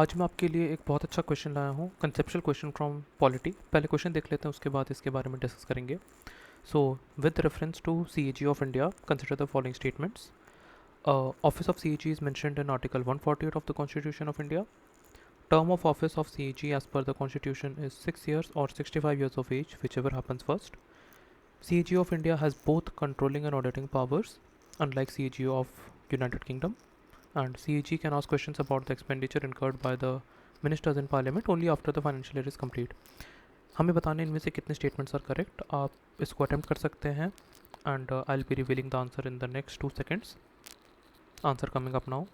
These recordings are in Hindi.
आज मैं आपके लिए एक बहुत अच्छा क्वेश्चन लाया हूँ, कंसेप्चुअल क्वेश्चन फ्रॉम पॉलिटी। पहले क्वेश्चन देख लेते हैं, उसके बाद इसके बारे में डिस्कस करेंगे। So with reference to CAG of India, consider the following statements. Office of CAG is mentioned in Article 148 of the Constitution of India. Term of office of CAG as per the Constitution is 6 years or 65 years of age, whichever happens first. CAG of India has both controlling and auditing powers, unlike CAG of United Kingdom. And CAG can ask questions about the expenditure incurred by the ministers in parliament only after the financial year is complete. हमें बताने इनमें से कितने स्टेटमेंट्स आर करेक्ट, आप इसको अटेम्प्ट कर सकते हैं. And I will be revealing the answer in the next 2 seconds. Answer coming up now.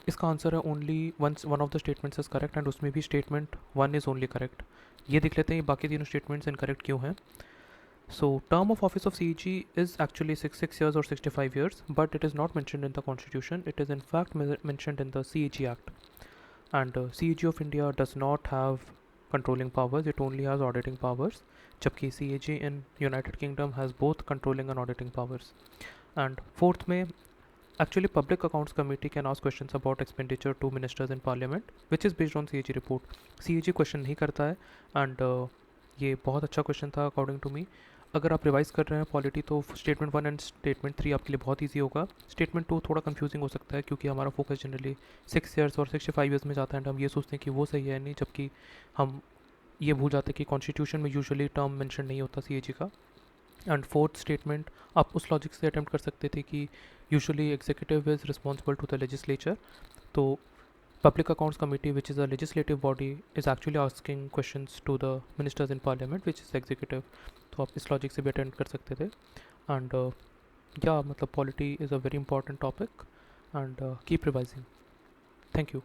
इसका आंसर है only one of the statements is correct, and उसमें भी स्टेटमेंट 1 इज़ ओनली करेक्ट. ये देख लेते हैं बाकी तीनों स्टेटमेंट्स इनकरेक्ट क्यों हैं. So, term of office of CAG is actually 6 years or 65 years, but it is not mentioned in the constitution. It is in fact mentioned in the CAG Act. And CAG of India does not have controlling powers, it only has auditing powers. जबकि CAG in United Kingdom has both controlling and auditing powers. And fourth में actually Public Accounts Committee can ask questions about expenditure to ministers in parliament, which is based on CAG report. CAG question नहीं करता है. And ये बहुत अच्छा क्वेश्चन था अकॉर्डिंग टू मी. अगर आप रिवाइज कर रहे हैं पॉलिटी तो स्टेटमेंट 1 एंड स्टेटमेंट 3 आपके लिए बहुत इजी होगा. स्टेटमेंट 2 थोड़ा कंफ्यूजिंग हो सकता है क्योंकि हमारा फोकस जनरली 6 ईयर्स और 65 ईयर्स में जाता है, एंड हम ये सोचते हैं कि वो सही है नहीं, जबकि हम ये भूल जाते हैं कि कॉन्स्टिट्यूशन में यूजुअली टर्म मेंशन नहीं होता CAG का. एंड फोर्थ स्टेटमेंट आप उस लॉजिक से अटेम्प्ट कर सकते थे कि usually executive is responsible to the legislature. तो Public Accounts Committee, which is a legislative body, is actually asking questions to the ministers in parliament, which is executive. तो आप इस लॉजिक से भी अटेंड कर सकते थे. एंड या मतलब polity is a very important topic, and keep revising. Thank you.